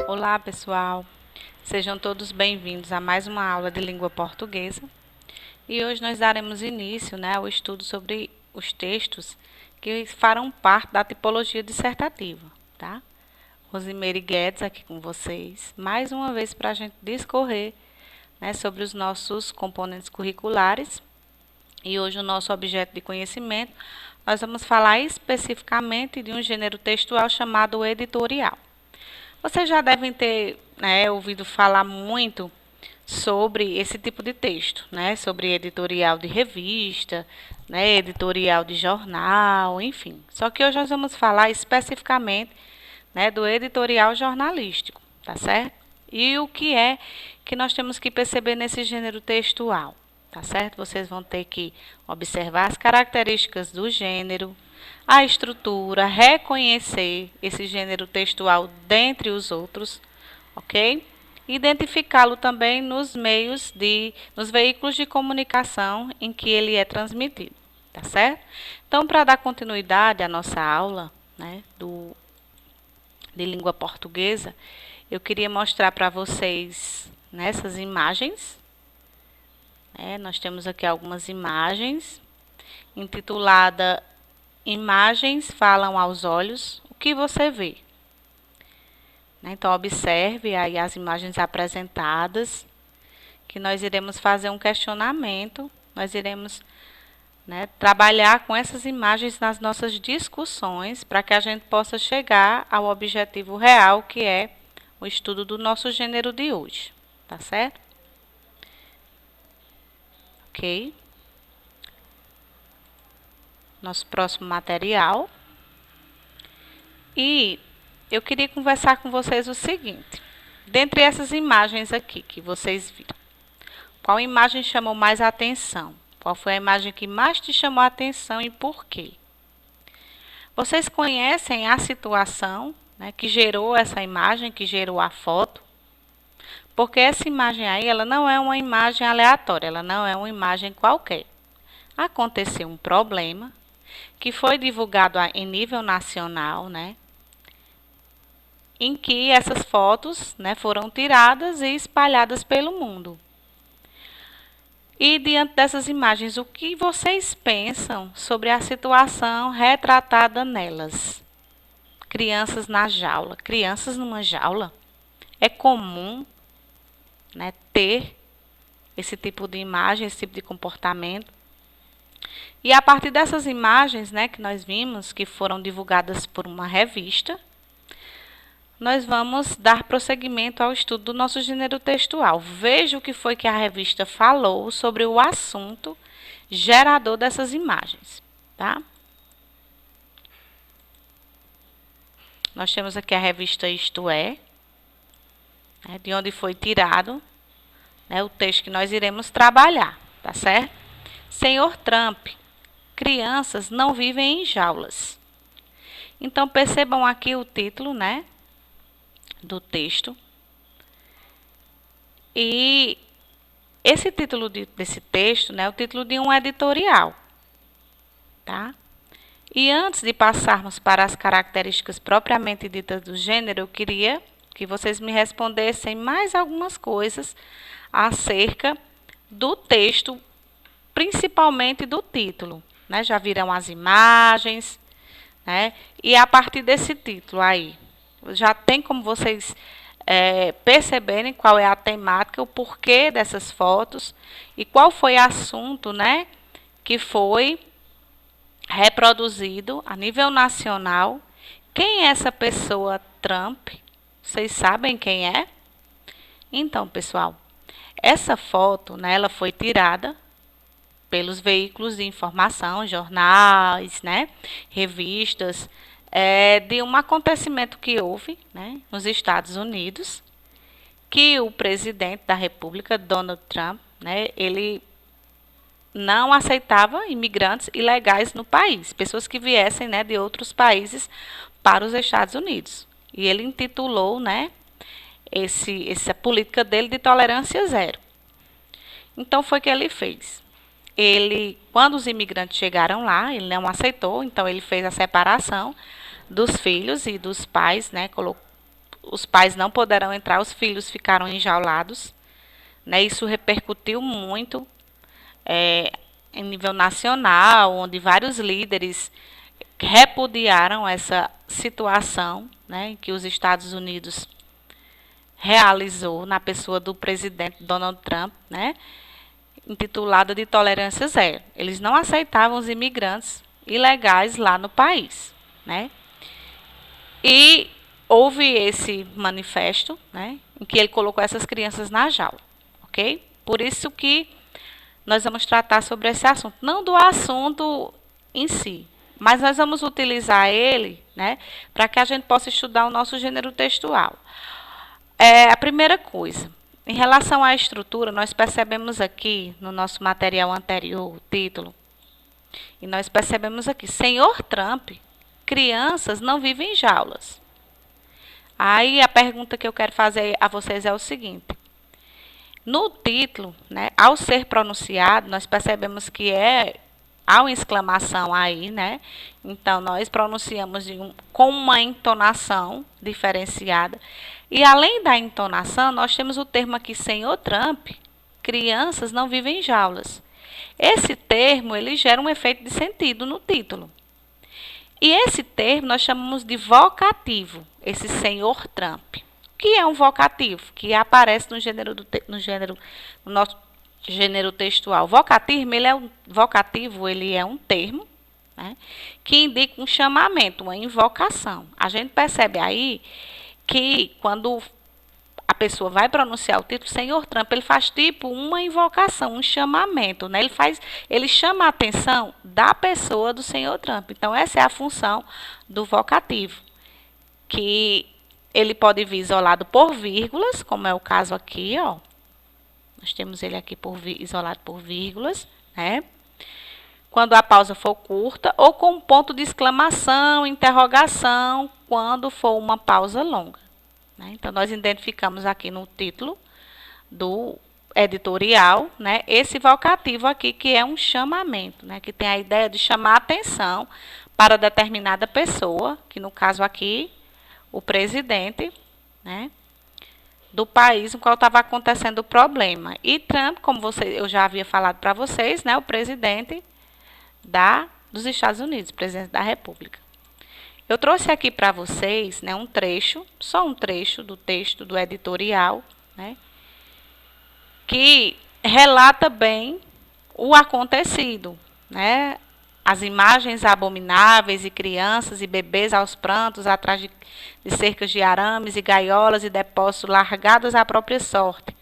Olá, pessoal. Sejam todos bem-vindos a mais uma aula de língua portuguesa. E hoje nós daremos início, ao estudo sobre os textos que farão parte da tipologia dissertativa, tá? Rosimeire Guedes aqui com vocês, mais uma vez para a gente discorrer, sobre os nossos componentes curriculares. E hoje o nosso objeto de conhecimento, nós vamos falar especificamente de um gênero textual chamado editorial. Vocês já devem ter ouvido falar muito sobre esse tipo de texto, sobre editorial de revista, editorial de jornal, enfim. Só que hoje nós vamos falar especificamente do editorial jornalístico, tá certo? E o que é que nós temos que perceber nesse gênero textual, tá certo? Vocês vão ter que observar as características do gênero, a estrutura, reconhecer esse gênero textual dentre os outros, ok? Identificá-lo também nos veículos de comunicação em que ele é transmitido, tá certo? Então, para dar continuidade à nossa aula, de língua portuguesa, eu queria mostrar para vocês nessas imagens. Nós temos aqui algumas imagens, intitulada Imagens falam aos olhos, o que você vê? Então, observe aí as imagens apresentadas, que nós iremos fazer um questionamento, nós iremos trabalhar com essas imagens nas nossas discussões, para que a gente possa chegar ao objetivo real, que é o estudo do nosso gênero de hoje, tá certo? Ok? Nosso próximo material. E eu queria conversar com vocês o seguinte: dentre essas imagens aqui que vocês viram, qual imagem chamou mais a atenção? Qual foi a imagem que mais te chamou a atenção e por quê? Vocês conhecem a situação que gerou essa imagem, que gerou a foto? Porque essa imagem aí, ela não é uma imagem aleatória, ela não é uma imagem qualquer. Aconteceu um problema que foi divulgado em nível nacional, em que essas fotos foram tiradas e espalhadas pelo mundo. E diante dessas imagens, o que vocês pensam sobre a situação retratada nelas? Crianças na jaula. Crianças numa jaula? É comum ter esse tipo de imagem, esse tipo de comportamento? E a partir dessas imagens que nós vimos, que foram divulgadas por uma revista, nós vamos dar prosseguimento ao estudo do nosso gênero textual. Veja o que foi que a revista falou sobre o assunto gerador dessas imagens, tá? Nós temos aqui a revista Isto É, de onde foi tirado o texto que nós iremos trabalhar, tá certo? Senhor Trump, crianças não vivem em jaulas. Então, percebam aqui o título, do texto. E esse título desse texto, é o título de um editorial, tá? E antes de passarmos para as características propriamente ditas do gênero, eu queria que vocês me respondessem mais algumas coisas acerca do texto, principalmente do título. Já viram as imagens, e a partir desse título aí, já tem como vocês perceberem qual é a temática, o porquê dessas fotos e qual foi o assunto, que foi reproduzido a nível nacional. Quem é essa pessoa Trump? Vocês sabem quem é? Então, pessoal, essa foto, ela foi tirada pelos veículos de informação, jornais, revistas, de um acontecimento que houve nos Estados Unidos, que o presidente da República, Donald Trump, ele não aceitava imigrantes ilegais no país, pessoas que viessem de outros para os Estados Unidos. E ele intitulou essa política dele de tolerância zero. Então, foi o que ele fez. Quando os imigrantes chegaram lá, ele não aceitou, então ele fez a separação dos filhos e dos pais, os pais não poderão entrar, os filhos ficaram enjaulados, né? Isso repercutiu muito em nível nacional, onde vários líderes repudiaram essa situação, né, que os Estados Unidos realizou na pessoa do presidente Donald Trump, né, intitulada de tolerância zero. Eles não aceitavam os imigrantes ilegais lá no país, né? E houve esse manifesto, né, em que ele colocou essas crianças na jaula, ok? Por isso que nós vamos tratar sobre esse assunto, não do assunto em si, mas nós vamos utilizar ele, né, para que a gente possa estudar o nosso gênero textual. A primeira coisa, em relação à estrutura, nós percebemos aqui no nosso material anterior, o título, e nós percebemos aqui, Senhor Trump, crianças não vivem em jaulas. Aí a pergunta que eu quero fazer a vocês é o seguinte: no título, né, ao ser pronunciado, nós percebemos que há uma exclamação aí, né? Então, nós pronunciamos com uma entonação diferenciada. E além da entonação, nós temos o termo aqui, Senhor Trump, crianças não vivem em jaulas. Esse termo, ele gera um efeito de sentido no título. E esse termo nós chamamos de vocativo, esse Senhor Trump. O que é um vocativo? Que aparece no nosso gênero textual. Vocativo, ele é um termo, né, que indica um chamamento, uma invocação. A gente percebe aí que quando a pessoa vai pronunciar o título, Senhor Trump, ele faz tipo uma invocação, um chamamento, né? Ele chama a atenção da pessoa do Senhor Trump. Então, essa é a função do vocativo, que ele pode vir isolado por vírgulas, como é o caso aqui, ó. Nós temos ele aqui isolado por vírgulas, né? Quando a pausa for curta, ou com um ponto de exclamação, interrogação, quando for uma pausa longa, né? Então, nós identificamos aqui no título do editorial, né, esse vocativo aqui, que é um chamamento, né, que tem a ideia de chamar a atenção para determinada pessoa, que no caso aqui, o presidente, né, do país no qual estava acontecendo o problema. E Trump, como eu já havia falado para vocês, né, o presidente dos Estados Unidos, presidente da República. Eu trouxe aqui para vocês, né, um trecho, só um trecho do texto do editorial, né, que relata bem o acontecido, né, as imagens abomináveis e crianças e bebês aos prantos atrás de cercas de arames e gaiolas e depósitos largados à própria sorte.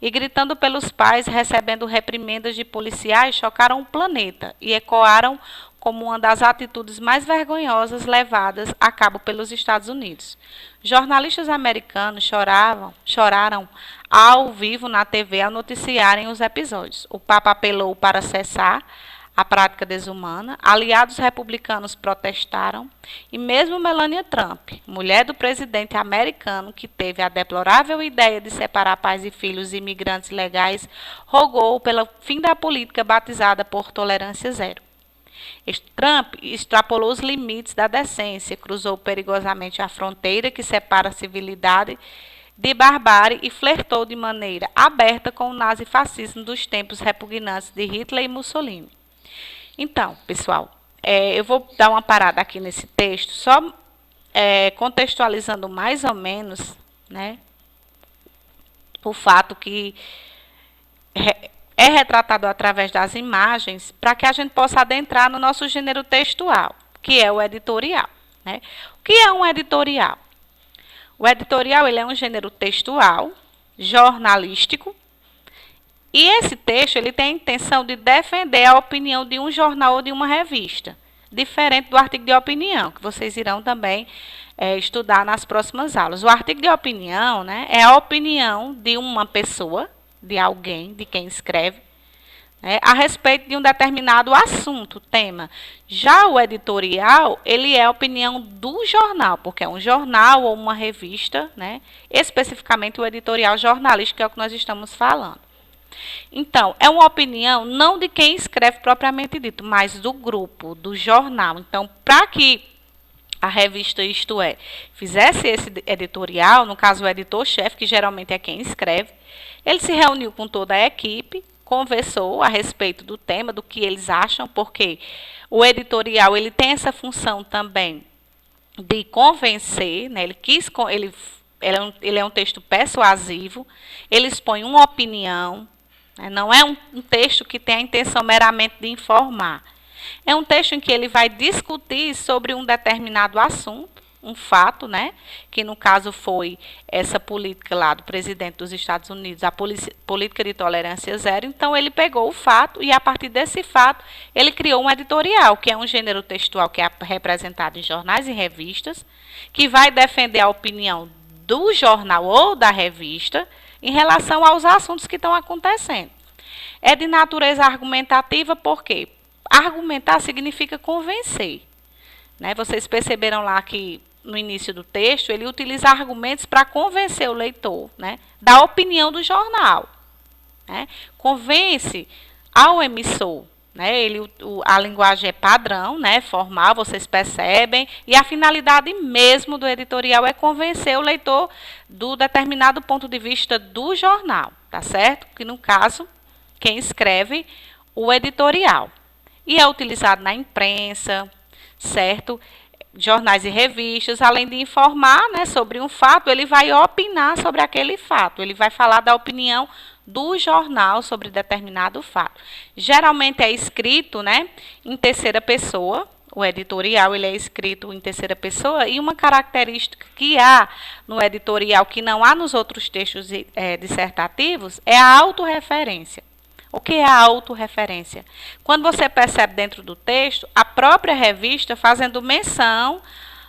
E gritando pelos pais, recebendo reprimendas de policiais, chocaram o planeta e ecoaram como uma das atitudes mais vergonhosas levadas a cabo pelos Estados Unidos. Jornalistas americanos choraram ao vivo na TV ao noticiarem os episódios. O Papa apelou para cessar a prática desumana, aliados republicanos protestaram e mesmo Melania Trump, mulher do presidente americano que teve a deplorável ideia de separar pais e filhos imigrantes legais, rogou pelo fim da política batizada por tolerância zero. Trump extrapolou os limites da decência, cruzou perigosamente a fronteira que separa a civilidade de barbárie e flertou de maneira aberta com o nazifascismo dos tempos repugnantes de Hitler e Mussolini. Então, pessoal, eu vou dar uma parada aqui nesse texto, só contextualizando mais ou menos, né, o fato que é retratado através das imagens, para que a gente possa adentrar no nosso gênero textual, que é o editorial, né? O que é um editorial? O editorial, ele é um gênero textual, jornalístico, e esse texto, ele tem a intenção de defender a opinião de um jornal ou de uma revista, diferente do artigo de opinião, que vocês irão também estudar nas próximas aulas. O artigo de opinião, né, é a opinião de uma pessoa, de alguém, de quem escreve, né, a respeito de um determinado assunto, tema. Já o editorial, ele é a opinião do jornal, porque é um jornal ou uma revista, né, especificamente o editorial jornalístico, que é o que nós estamos falando. Então, é uma opinião não de quem escreve propriamente dito, mas do grupo, do jornal. Então, para que a revista Isto É fizesse esse editorial, no caso o editor-chefe, que geralmente é quem escreve, ele se reuniu com toda a equipe, conversou a respeito do tema, do que eles acham, porque o editorial ele tem essa função também de convencer, né? Ele é um texto persuasivo, ele expõe uma opinião, né? Não é um texto que tem a intenção meramente de informar. É um texto em que ele vai discutir sobre um determinado assunto, um fato, né? Que no caso foi essa política lá do presidente dos Estados Unidos, a política de tolerância zero. Então ele pegou o fato e a partir desse fato ele criou um editorial, que é um gênero textual que é representado em jornais e revistas, que vai defender a opinião do jornal ou da revista em relação aos assuntos que estão acontecendo. É de natureza argumentativa porque argumentar significa convencer, né? Vocês perceberam lá que no início do texto ele utiliza argumentos para convencer o leitor, né, da opinião do jornal, né? Convence ao emissor, né? A linguagem é padrão, né, formal, vocês percebem, e a finalidade mesmo do editorial é convencer o leitor do determinado ponto de vista do jornal, tá certo? Que no caso, quem escreve o editorial. E é utilizado na imprensa, certo? Jornais e revistas, além de informar, né, sobre um fato, ele vai opinar sobre aquele fato, ele vai falar da opinião do jornal sobre determinado fato. Geralmente é escrito, né, em terceira pessoa, o editorial ele é escrito em terceira pessoa, e uma característica que há no editorial que não há nos outros textos dissertativos é a autorreferência. O que é a autorreferência? Quando você percebe dentro do texto, a própria revista fazendo menção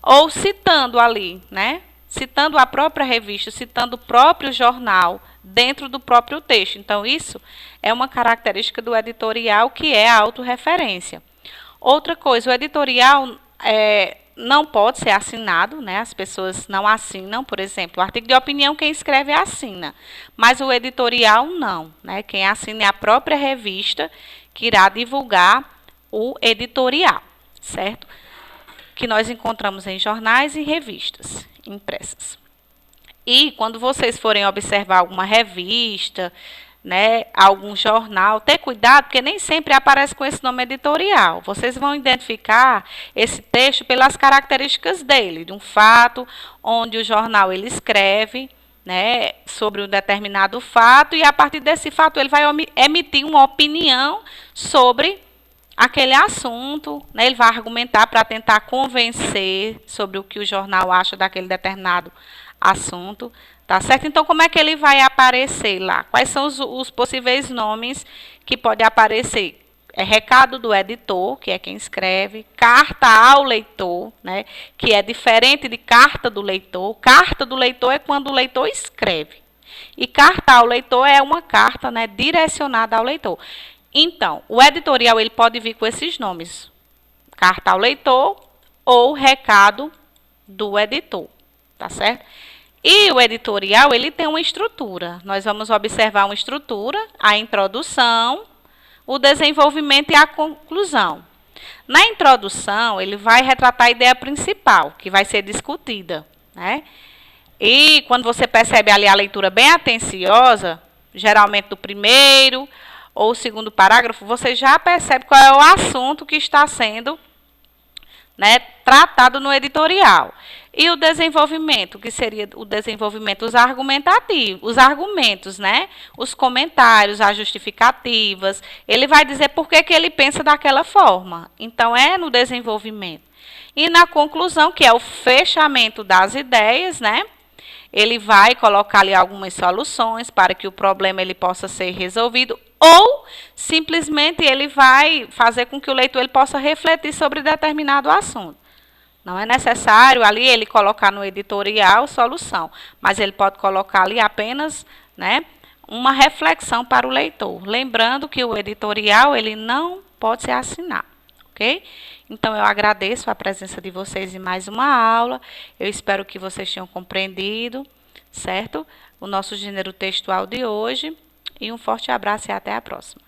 ou citando ali, né? Citando a própria revista, citando o próprio jornal dentro do próprio texto. Então, isso é uma característica do editorial, que é a autorreferência. Outra coisa, o editorial não pode ser assinado, né? As pessoas não assinam, por exemplo, o artigo de opinião quem escreve assina, mas o editorial não, né? Quem assina é a própria revista que irá divulgar o editorial, certo? Que nós encontramos em jornais e revistas impressas. E quando vocês forem observar alguma revista, né, algum jornal, ter cuidado, porque nem sempre aparece com esse nome editorial. Vocês vão identificar esse texto pelas características dele, de um fato onde o jornal ele escreve, né, sobre um determinado fato, e a partir desse fato ele vai emitir uma opinião sobre aquele assunto, né, ele vai argumentar para tentar convencer sobre o que o jornal acha daquele determinado assunto. Tá certo? Então, como é que ele vai aparecer lá? Quais são os possíveis nomes que pode aparecer? É recado do editor, que é quem escreve, carta ao leitor, né, que é diferente de carta do leitor. Carta do leitor é quando o leitor escreve. E carta ao leitor é uma carta, né, direcionada ao leitor. Então, o editorial ele pode vir com esses nomes: carta ao leitor ou recado do editor. Tá certo? E o editorial, ele tem uma estrutura. Nós vamos observar uma estrutura, a introdução, o desenvolvimento e a conclusão. Na introdução, ele vai retratar a ideia principal, que vai ser discutida, né? E quando você percebe ali a leitura bem atenciosa, geralmente do primeiro ou segundo parágrafo, você já percebe qual é o assunto que está sendo, né, tratado no editorial. E o desenvolvimento, que seria o desenvolvimento, os argumentos, né, os comentários, as justificativas. Ele vai dizer por que ele pensa daquela forma. Então, é no desenvolvimento. E na conclusão, que é o fechamento das ideias, né, ele vai colocar ali algumas soluções para que o problema ele possa ser resolvido, ou simplesmente ele vai fazer com que o leitor ele possa refletir sobre determinado assunto. Não é necessário ali ele colocar no editorial solução, mas ele pode colocar ali apenas, né, uma reflexão para o leitor. Lembrando que o editorial ele não pode ser assinado, ok? Então, eu agradeço a presença de vocês em mais uma aula. Eu espero que vocês tenham compreendido, certo? O nosso gênero textual de hoje. E um forte abraço e até a próxima.